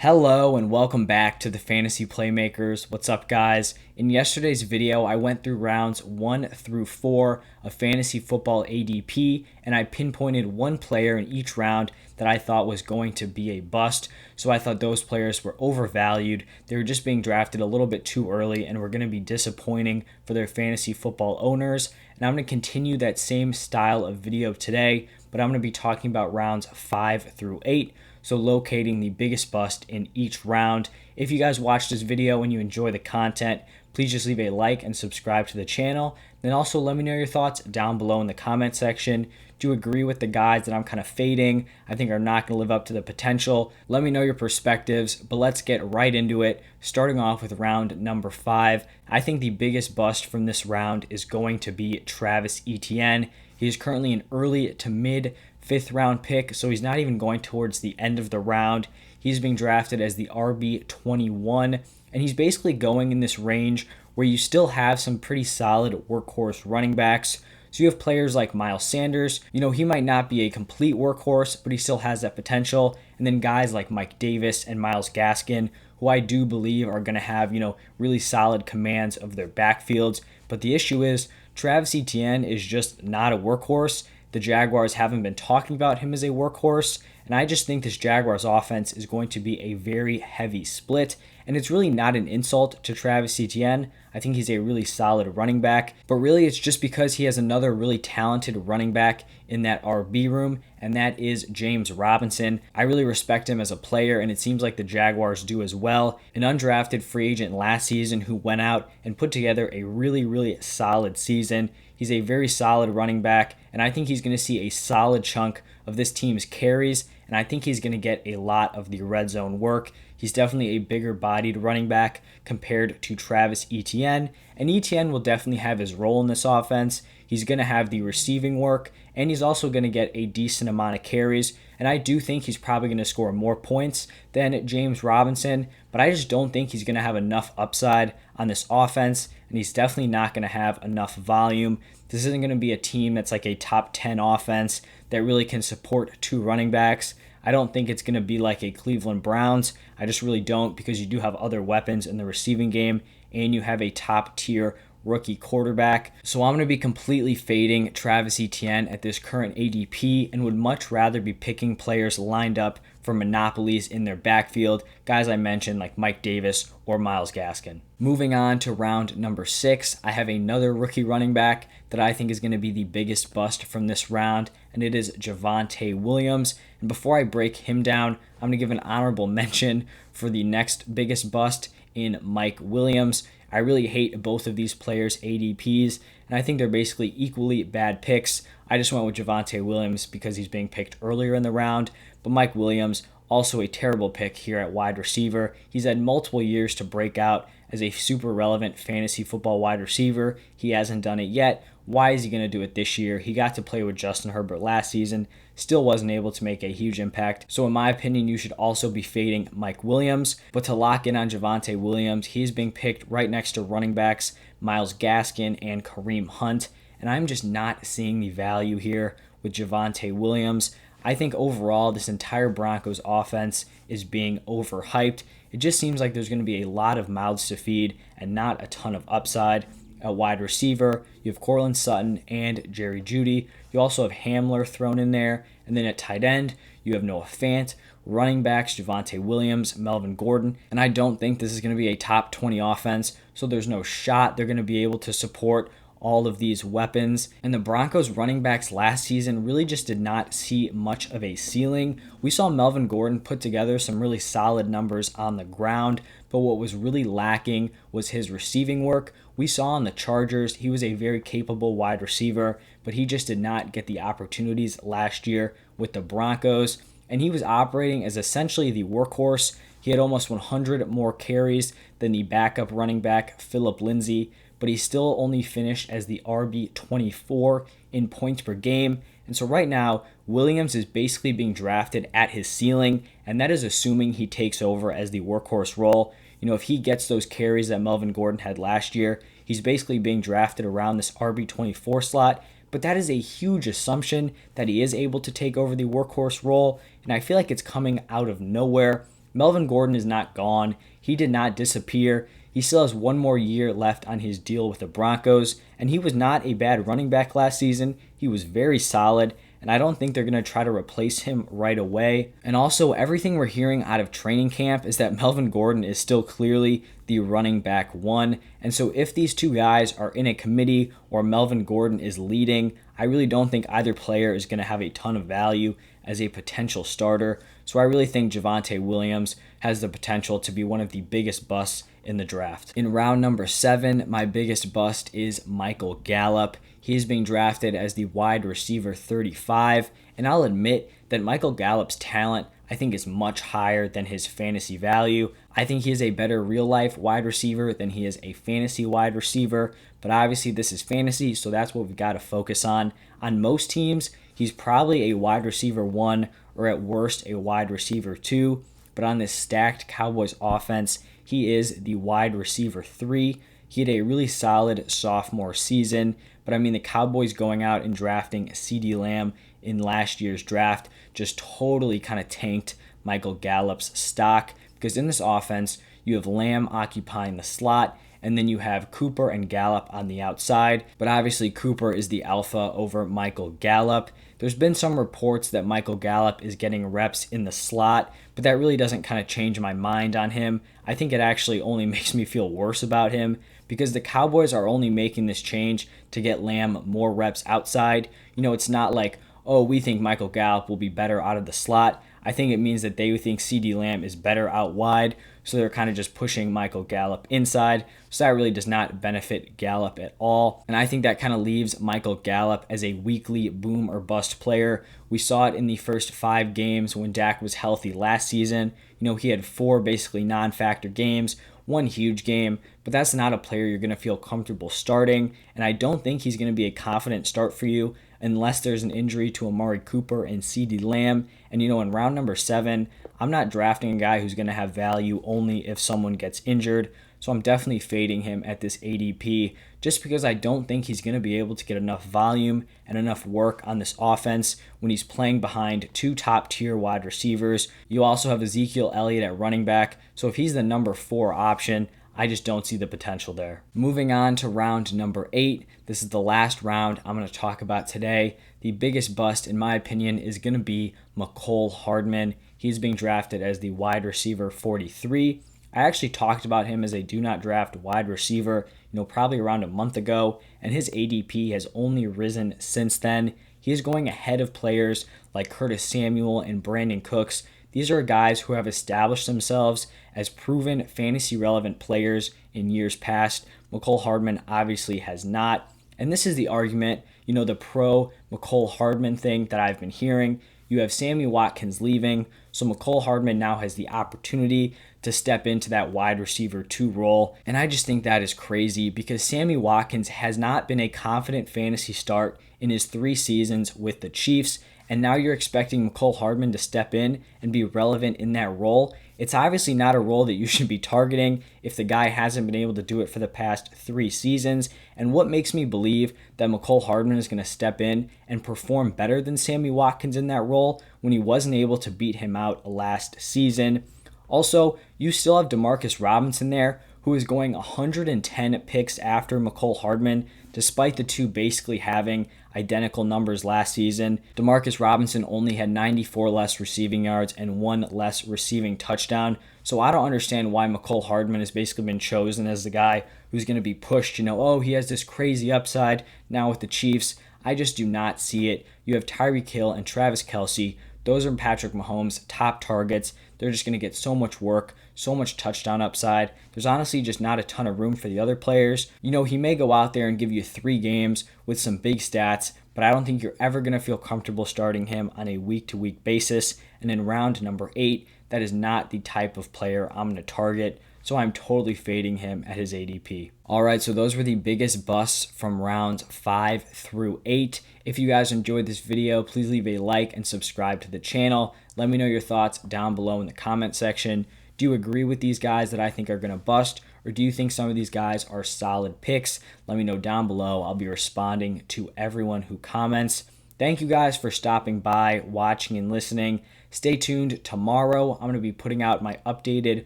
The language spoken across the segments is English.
Hello and welcome back to the Fantasy Playmakers. What's up, guys? In yesterday's video, I went through rounds 1 through 4 of fantasy football ADP, and I pinpointed one player in each round that I thought was going to be a bust. So I thought those players were overvalued. They were just being drafted a little bit too early and were going to be disappointing for their fantasy football owners. And I'm going to continue that same style of video today, but I'm going to be talking about rounds 5 through 8. So locating the biggest bust in each round. If you guys watch this video and you enjoy the content, please just leave a like and subscribe to the channel. Then also let me know your thoughts down below in the comment section. Do you agree with the guys that I'm kind of fading? I think are not going to live up to the potential. Let me know your perspectives, but let's get right into it. Starting off with round number 5. I think the biggest bust from this round is going to be Travis Etienne. He is currently an early to mid 5th round pick, so he's not even going towards the end of the round. He's being drafted as the RB21, and he's basically going in this range where you still have some pretty solid workhorse running backs. So you have players like Miles Sanders. He might not be a complete workhorse, but he still has that potential. And then guys like Mike Davis and Myles Gaskin, who I do believe are going to have, really solid commands of their backfields. But the issue is Travis Etienne is just not a workhorse. The Jaguars haven't been talking about him as a workhorse, and I just think this Jaguars offense is going to be a very heavy split, and it's really not an insult to Travis Etienne. I think he's a really solid running back, but really it's just because he has another really talented running back in that RB room, and that is James Robinson. I really respect him as a player, and it seems like the Jaguars do as well. An undrafted free agent last season who went out and put together a really solid season. He's a very solid running back, and I think he's going to see a solid chunk of this team's carries, and I think he's going to get a lot of the red zone work. He's definitely a bigger bodied running back compared to Travis Etienne, and Etienne will definitely have his role in this offense. He's going to have the receiving work, and he's also going to get a decent amount of carries, and I do think he's probably going to score more points than James Robinson, but I just don't think he's going to have enough upside on this offense, and he's definitely not going to have enough volume. This isn't going to be a team that's like a top 10 offense that really can support two running backs. I don't think it's going to be like a Cleveland Browns. I just really don't, because you do have other weapons in the receiving game, and you have a top tier rookie quarterback. So I'm going to be completely fading Travis Etienne at this current ADP and would much rather be picking players lined up for monopolies in their backfield, guys I mentioned like Mike Davis or Myles Gaskin. Moving on to round number 6, I have another rookie running back that I think is going to be the biggest bust from this round, and it is Javonte Williams. And before I break him down, I'm going to give an honorable mention for the next biggest bust in Mike Williams. I really hate both of these players' ADPs, and I think they're basically equally bad picks. I just went with Javonte Williams because he's being picked earlier in the round, but Mike Williams, also a terrible pick here at wide receiver. He's had multiple years to break out as a super relevant fantasy football wide receiver. He hasn't done it yet. Why is he going to do it this year? He got to play with Justin Herbert last season, still wasn't able to make a huge impact. So in my opinion, you should also be fading Mike Williams. But to lock in on Javonte Williams, he's being picked right next to running backs Myles Gaskin and Kareem Hunt. And I'm just not seeing the value here with Javonte Williams. I think overall this entire Broncos offense is being overhyped. It just seems like there's going to be a lot of mouths to feed and not a ton of upside. At wide receiver, you have Courtland Sutton and Jerry Jeudy. You also have Hamler thrown in there. And then at tight end, you have Noah Fant. Running backs, Javonte Williams, Melvin Gordon. And I don't think this is going to be a top 20 offense, so there's no shot they're going to be able to support all of these weapons. And the Broncos running backs last season really just did not see much of a ceiling. We saw Melvin Gordon put together some really solid numbers on the ground, but what was really lacking was his receiving work. We saw on the Chargers, he was a very capable wide receiver, but he just did not get the opportunities last year with the Broncos, and he was operating as essentially the workhorse. He had almost 100 more carries than the backup running back, Phillip Lindsay, but he still only finished as the RB24 in points per game. And so right now, Williams is basically being drafted at his ceiling, and that is assuming he takes over as the workhorse role. If he gets those carries that Melvin Gordon had last year, he's basically being drafted around this RB24 slot. But that is a huge assumption that he is able to take over the workhorse role, and I feel like it's coming out of nowhere. Melvin Gordon is not gone. He did not disappear. He still has one more year left on his deal with the Broncos, and he was not a bad running back last season. He was very solid, and I don't think they're going to try to replace him right away. And also, everything we're hearing out of training camp is that Melvin Gordon is still clearly the running back one. And so if these two guys are in a committee or Melvin Gordon is leading, I really don't think either player is going to have a ton of value as a potential starter. So I really think Javonte Williams has the potential to be one of the biggest busts in the draft. In round number 7, my biggest bust is Michael Gallup. He's being drafted as the wide receiver 35, and I'll admit that Michael Gallup's talent I think is much higher than his fantasy value. I think he is a better real life wide receiver than he is a fantasy wide receiver, but obviously this is fantasy, so that's what we've got to focus on. On most teams, he's probably a wide receiver 1 or at worst a wide receiver 2, but on this stacked Cowboys offense, he is the wide receiver 3. He had a really solid sophomore season, but I mean the Cowboys going out and drafting CeeDee Lamb in last year's draft just totally kind of tanked Michael Gallup's stock, because in this offense, you have Lamb occupying the slot, and then you have Cooper and Gallup on the outside, but obviously Cooper is the alpha over Michael Gallup. There's been some reports that Michael Gallup is getting reps in the slot, but that really doesn't kind of change my mind on him. I think it actually only makes me feel worse about him, because the Cowboys are only making this change to get Lamb more reps outside. It's not like, oh, we think Michael Gallup will be better out of the slot. I think it means that they think CeeDee Lamb is better out wide, so they're kind of just pushing Michael Gallup inside. So that really does not benefit Gallup at all. And I think that kind of leaves Michael Gallup as a weekly boom or bust player. We saw it in the first 5 games when Dak was healthy last season. He had 4 basically non-factor games, 1 huge game, but that's not a player you're going to feel comfortable starting. And I don't think he's going to be a confident start for you unless there's an injury to Amari Cooper and CeeDee Lamb. And in round number 7, I'm not drafting a guy who's going to have value only if someone gets injured. So I'm definitely fading him at this ADP just because I don't think he's going to be able to get enough volume and enough work on this offense when he's playing behind 2 top-tier wide receivers. You also have Ezekiel Elliott at running back, so if he's the number 4 option, I just don't see the potential there. Moving on to round number 8, this is the last round I'm going to talk about today. The biggest bust, in my opinion, is going to be Mecole Hardman. He's being drafted as the wide receiver 43. I actually talked about him as a do not draft wide receiver, probably around a month ago, and his ADP has only risen since then. He is going ahead of players like Curtis Samuel and Brandon Cooks. These are guys who have established themselves as proven fantasy relevant players in years past. Mecole Hardman obviously has not. And this is the argument, the pro Mecole Hardman thing that I've been hearing. You have Sammy Watkins leaving, so Mecole Hardman now has the opportunity to step into that wide receiver 2 role. And I just think that is crazy because Sammy Watkins has not been a confident fantasy start in his 3 seasons with the Chiefs. And now you're expecting Mecole Hardman to step in and be relevant in that role. It's obviously not a role that you should be targeting if the guy hasn't been able to do it for the past 3 seasons. And what makes me believe that Mecole Hardman is going to step in and perform better than Sammy Watkins in that role when he wasn't able to beat him out last season? Also, you still have Demarcus Robinson there, who is going 110 picks after Mecole Hardman, despite the 2 basically having identical numbers last season. Demarcus Robinson only had 94 less receiving yards and 1 less receiving touchdown. So I don't understand why Mecole Hardman has basically been chosen as the guy who's going to be pushed. Oh, he has this crazy upside now with the Chiefs. I just do not see it. You have Tyreek Hill and Travis Kelce. Those are Patrick Mahomes' top targets. They're just going to get so much work, so much touchdown upside. There's honestly just not a ton of room for the other players. He may go out there and give you 3 games with some big stats, but I don't think you're ever going to feel comfortable starting him on a week-to-week basis. And in round number 8, that is not the type of player I'm going to target. So I'm totally fading him at his ADP. All right, so those were the biggest busts from rounds 5 through 8. If you guys enjoyed this video, please leave a like and subscribe to the channel. Let me know your thoughts down below in the comment section. Do you agree with these guys that I think are going to bust, or do you think some of these guys are solid picks? Let me know down below. I'll be responding to everyone who comments. Thank you guys for stopping by, watching, and listening. Stay tuned tomorrow. I'm going to be putting out my updated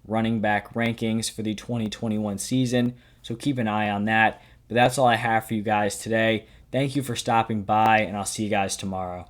running back rankings for the 2021 season, so keep an eye on that. But that's all I have for you guys today. Thank you for stopping by, and I'll see you guys tomorrow.